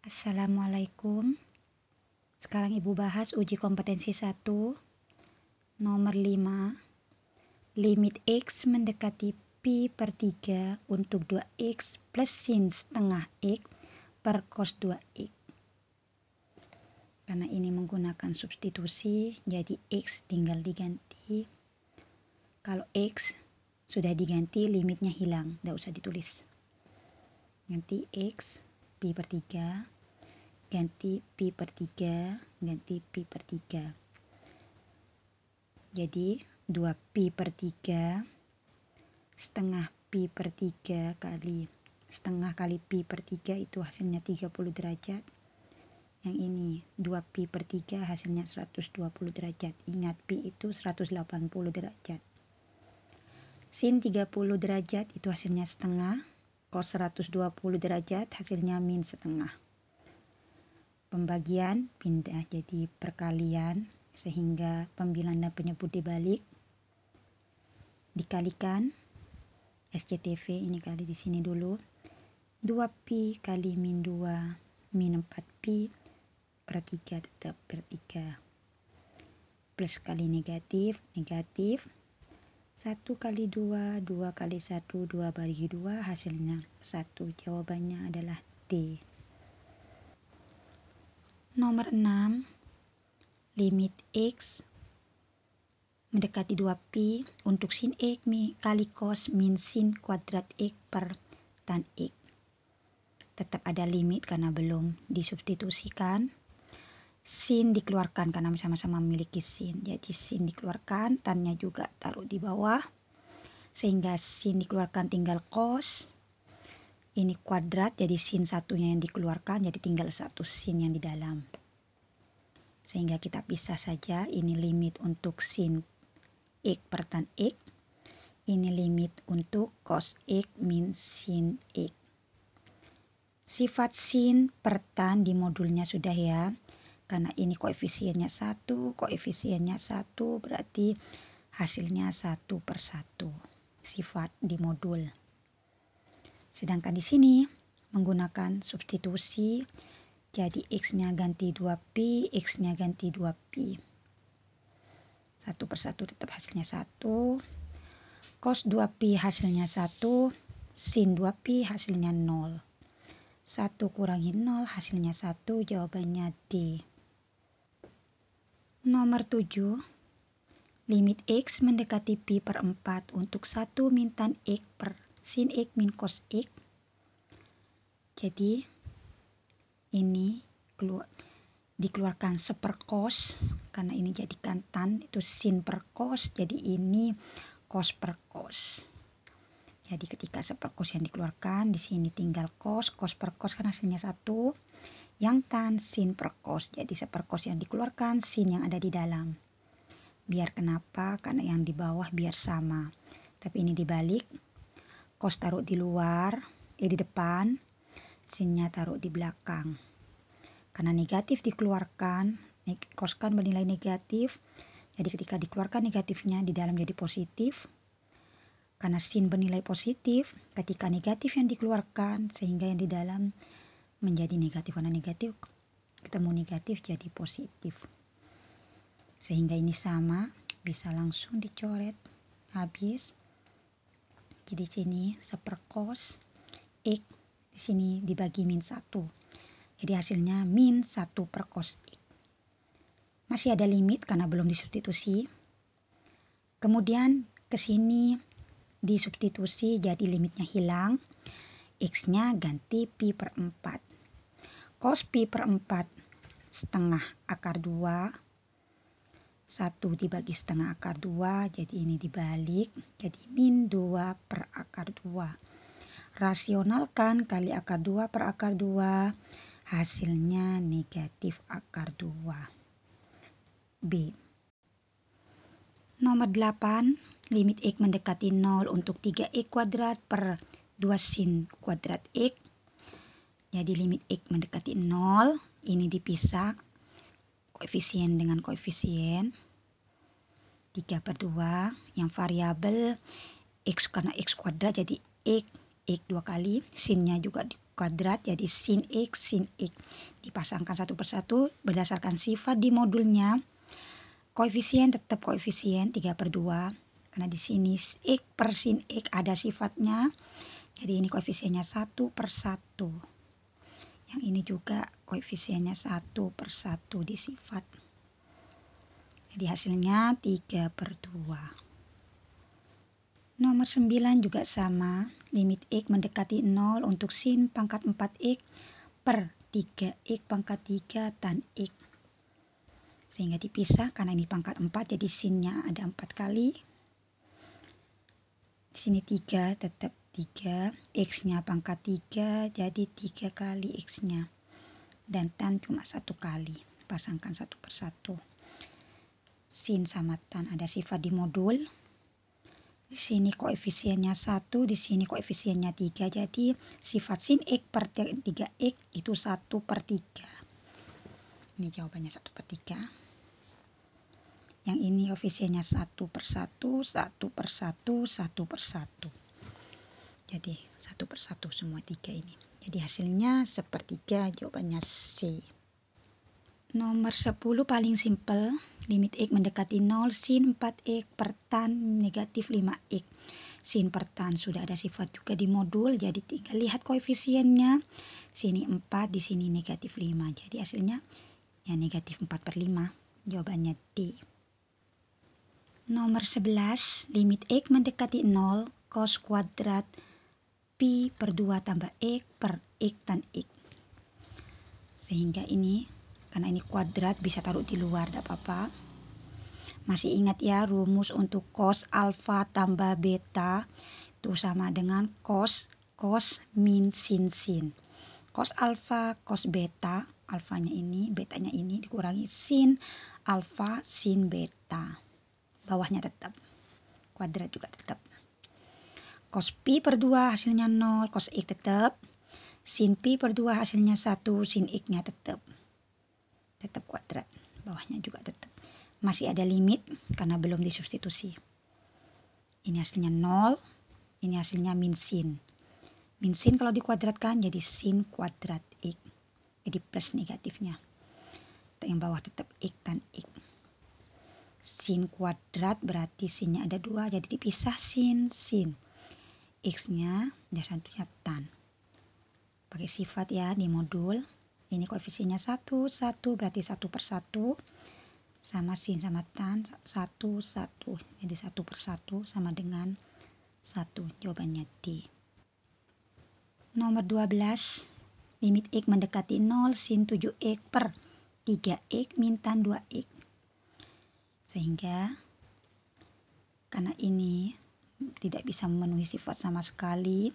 Assalamualaikum. Sekarang Ibu bahas uji kompetensi 1 nomor 5. Limit X mendekati pi per 3 untuk 2x plus sin setengah X per cos 2x. Karena ini menggunakan substitusi, jadi X tinggal diganti. Kalau X sudah diganti, limitnya hilang, tidak usah ditulis. Ganti X pi per 3. Ganti pi per 3, ganti pi per 3. Jadi 2 pi per 3 setengah pi per 3 kali setengah kali pi per 3 itu hasilnya 30 derajat. Yang ini 2 pi per 3 hasilnya 120 derajat. Ingat pi itu 180 derajat. Sin 30 derajat itu hasilnya setengah. Cos 120 derajat hasilnya min setengah. Pembagian pindah jadi perkalian sehingga pembilang dan penyebut dibalik. Dikalikan SCTV ini kali di sini dulu. 2 pi kali min 2 min 4 pi per 3 tetap per 3. Plus kali negatif, negatif. 1 kali 2, 2 kali 1, 2 bagi 2 hasilnya 1. Jawabannya adalah D. Nomor 6, limit X mendekati 2pi untuk sin X kali cos min sin kuadrat X per tan X. Tetap ada limit karena belum disubstitusikan. Sin dikeluarkan karena sama-sama memiliki sin. Jadi sin dikeluarkan, tannya juga taruh di bawah. Sehingga sin dikeluarkan tinggal cos. Ini kuadrat, jadi sin satunya yang dikeluarkan, jadi tinggal satu sin yang di dalam. Sehingga kita pisah saja, ini limit untuk sin X per tan X. Ini limit untuk cos X min sin X. Sifat sin per tan di modulnya sudah ya. Karena ini koefisiennya 1, koefisiennya 1, berarti hasilnya 1 per 1. Sifat di modul. Sedangkan di sini menggunakan substitusi, jadi X-nya ganti 2pi, X-nya ganti 2pi. 1 per 1 tetap hasilnya 1. Cos 2pi hasilnya 1, sin 2pi hasilnya 0. 1 kurangi 0 hasilnya 1, jawabannya D. Nomor 7, limit X mendekati pi per 4 untuk 1 min tan X per sin X min cos X. Jadi ini dikeluarkan sepercos karena ini jadikan tan itu sin per cos, jadi ini cos per cos. Jadi ketika sepercos yang dikeluarkan, di sini tinggal cos per cos kan hasilnya 1. Yang tan sin per cos, jadi sepercos yang dikeluarkan, sin yang ada di dalam. Biar kenapa? Karena yang di bawah biar sama. Tapi ini dibalik. Cos taruh di luar, di depan, sinnya taruh di belakang. Karena negatif dikeluarkan, cos kan bernilai negatif, jadi ketika dikeluarkan negatifnya di dalam jadi positif. Karena sin bernilai positif, ketika negatif yang dikeluarkan, sehingga yang di dalam menjadi negatif. Karena negatif ketemu negatif jadi positif. Sehingga ini sama, bisa langsung dicoret, habis. Jadi sini sepercos X di sini dibagi min 1. Jadi hasilnya min 1 per cos X. Masih ada limit karena belum disubstitusi. Kemudian ke sini disubstitusi jadi limitnya hilang. X-nya ganti pi per 4. Cos pi per 4 setengah akar 2. 1 dibagi setengah akar 2, jadi ini dibalik, jadi min 2 per akar 2. Rasionalkan kali akar 2 per akar 2, hasilnya negatif akar 2. B. Nomor 8, limit X mendekati 0 untuk 3X kuadrat per 2 sin kuadrat X. Jadi limit X mendekati 0, ini dipisah. Koefisien dengan koefisien 3 per 2, yang variabel X karena X kuadrat jadi X 2 kali, sinnya juga kuadrat jadi sin X. Dipasangkan satu persatu berdasarkan sifat di modulnya. Koefisien tetap koefisien 3/2. Karena di sini X per sin X ada sifatnya. Jadi ini koefisiennya 1/1. Yang ini juga koefisiennya 1/1 di sifat. Jadi hasilnya 3/2. Nomor 9 juga sama. Limit X mendekati 0 untuk sin pangkat 4X per 3X pangkat 3 tan X. Sehingga dipisah karena ini pangkat 4 jadi sinnya ada 4 kali. Di sini 3 tetap 3. X-nya pangkat 3 jadi 3 kali X-nya. Dan tan cuma 1 kali. Pasangkan satu persatu. Sin sama tan ada sifat di modul. Di sini koefisiennya 1, di sini koefisiennya 3. Jadi sifat sin X per 3X itu 1/3. Ini jawabannya 1/3. Yang ini koefisiennya 1/1, 1/1, 1/1. Jadi 1/1 semua 3 ini. Jadi hasilnya 1/3, jawabannya C. Nomor 10 paling simpel. Limit X mendekati 0 sin 4X per tan negatif 5X. Sin per tan sudah ada sifat juga di modul. Jadi tinggal lihat koefisiennya. Sini 4, di sini negatif 5. Jadi hasilnya ya negatif 4/5. Jawabannya D. Nomor 11. Limit X mendekati 0 cos kuadrat pi per 2 tambah X per X tan X. Sehingga ini karena ini kuadrat bisa taruh di luar, tidak apa-apa. Masih ingat ya rumus untuk cos alfa tambah beta itu sama dengan cos min sin. Cos alfa cos beta, alfanya ini, betanya ini dikurangi sin alfa sin beta. Bawahnya tetap. Kuadrat juga tetap. Cos pi per 2 hasilnya 0, cos X tetap. Sin pi per 2 hasilnya 1, sin X-nya tetap. Tetap kuadrat, bawahnya juga tetap. Masih ada limit karena belum disubstitusi. Ini hasilnya 0, ini hasilnya min sin. Min sin kalau dikuadratkan jadi sin kuadrat X. Jadi plus negatifnya. Yang bawah tetap X tan X. Sin kuadrat berarti sinnya ada 2, jadi dipisah sin. X-nya ada satunya tan. Pakai sifat ya di modul. Ini koefisiennya 1 berarti 1/1 sama sin sama tan 1. Jadi 1/1 sama dengan 1. Jawabannya D. Nomor 12. Limit X mendekati 0 sin 7X per 3X min tan 2X. Sehingga karena ini tidak bisa memenuhi sifat sama sekali.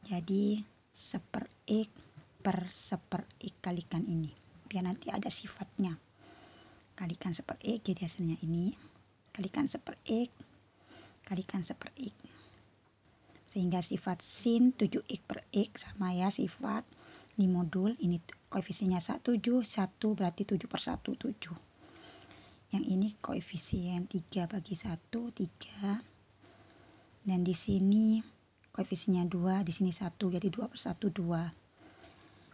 Jadi 1/X per 1/X kalikan ini. Biar nanti ada sifatnya. Kalikan 1/X jadi hasilnya ini. Kalikan 1/X. Kalikan 1/X. Sehingga sifat sin 7X per X sama ya sifat di modul. Ini koefisiennya 1 berarti 7/1 7. Yang ini koefisien 3 bagi 1 3. Dan di sini koefisiennya 2, di sini 1 jadi 2/1 2.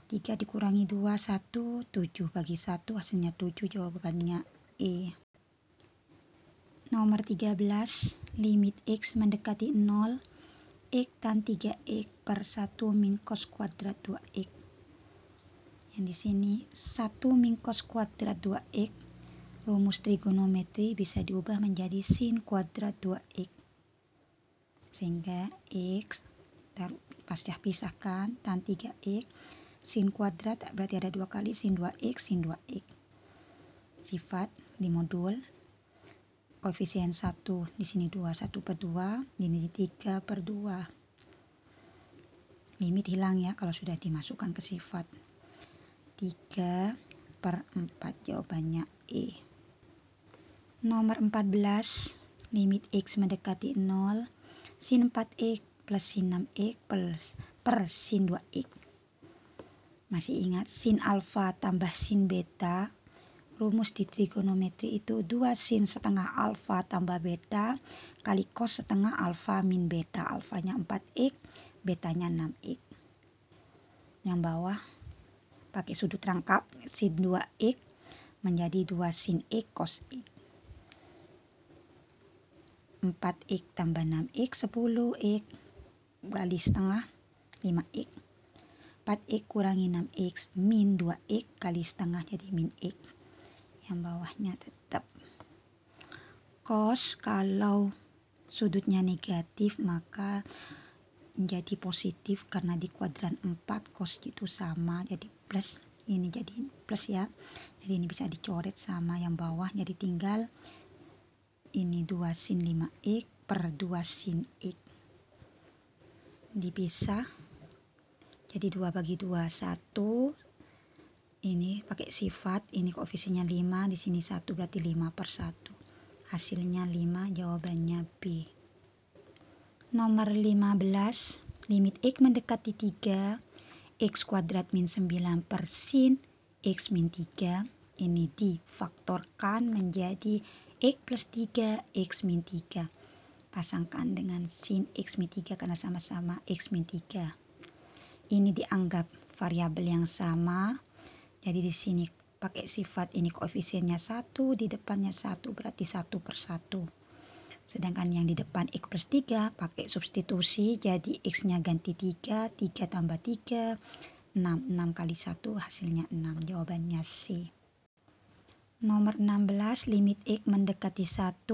3 dikurangi 2 1, 7 bagi 1 hasilnya 7, jawabannya E. Nomor 13. Limit X mendekati 0 X tan 3X per 1 min cos kuadrat 2X. Yang di sini 1 min cos kuadrat 2X. Rumus trigonometri bisa diubah menjadi sin kuadrat 2X. Sehingga X pasti pisahkan tan 3X. Sin kuadrat berarti ada 2 kali sin 2X. Sifat di modul. Koefisien 1 di sini 2, 1/2, ini 3/2. Limit hilang ya kalau sudah dimasukkan ke sifat. 3/4 jawabannya E. Nomor 14. Limit X mendekati 0 sin 4X plus sin 6X per sin 2X. Masih ingat sin alfa tambah sin beta. Rumus di trigonometri itu 2 sin setengah alfa tambah beta kali cos setengah alfa min beta. Alfanya 4X, betanya 6X. yang bawah pakai sudut rangkap sin 2x menjadi 2 sin x cos x. 4x tambah 6x 10x kali setengah 5x. 4x kurangi 6x min 2x kali setengah jadi min x. Yang bawahnya tetap cos, kalau sudutnya negatif maka menjadi positif karena di kuadran 4 cos itu sama jadi plus, ini jadi plus ya, jadi ini bisa dicoret sama yang bawah, jadi tinggal ini 2 sin 5x per 2 sin x dipisah jadi 2 bagi 2 1, ini pakai sifat, ini koefisiennya 5, di sini 1 berarti 5 per 1, hasilnya 5, jawabannya B. Nomor 15, limit x mendekati 3, x kuadrat min 9 per sin x min 3, ini difaktorkan menjadi x plus 3 x min 3. Pasangkan dengan sin x min 3 karena sama-sama x min 3. Ini dianggap variabel yang sama, jadi di sini pakai sifat, ini koefisiennya 1, di depannya 1 berarti 1 per 1. Sedangkan yang di depan x plus 3 pakai substitusi, jadi x-nya ganti 3, 3 tambah 3, 6, 6 kali 1 hasilnya 6, jawabannya C. Nomor 16, limit x mendekati 1,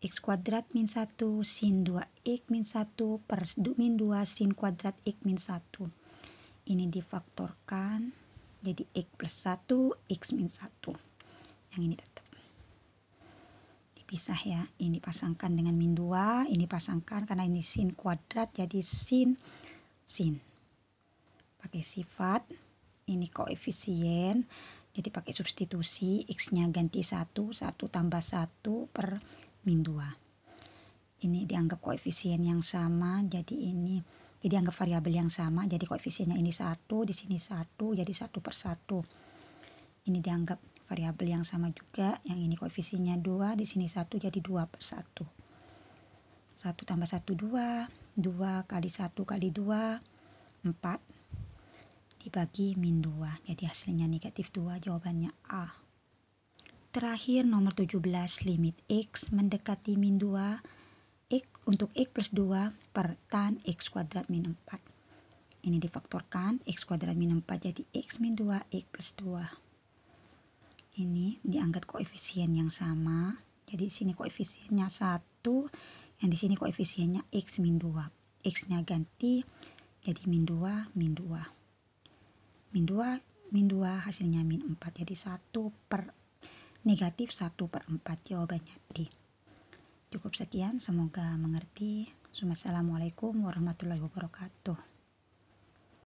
x kuadrat min 1 sin 2x min 1 per min 2 sin kuadrat x min 1. Ini difaktorkan, jadi x plus 1, x min 1. Yang ini tetap dipisah ya, ini pasangkan dengan min 2, ini pasangkan karena ini sin kuadrat jadi sin pakai sifat, ini koefisien jadi pakai substitusi, x-nya ganti 1, 1 tambah 1 per min 2. Ini dianggap koefisien yang sama, jadi ini dianggap variabel yang sama, jadi koefisiennya ini 1, di sini 1, jadi 1 per 1. Ini dianggap variabel yang sama juga, yang ini koefisiennya 2, di sini 1 jadi 2 per 1. 1 tambah 1 2, 2 kali 1 kali 2 4 dibagi min 2, jadi hasilnya negatif 2, jawabannya A. Terakhir nomor 17, limit x mendekati min 2, x untuk x plus 2 per tan x kuadrat min 4. Ini difaktorkan, x kuadrat min 4 jadi x min 2 x plus 2. Ini dianggap koefisien yang sama, jadi di sini koefisiennya 1, yang di sini koefisiennya x min 2, x-nya ganti jadi min 2 min 2 min 2 min 2 hasilnya min 4, jadi 1 per negatif 1 per 4, jawabannya D. Cukup sekian, semoga mengerti. Assalamualaikum warahmatullahi wabarakatuh.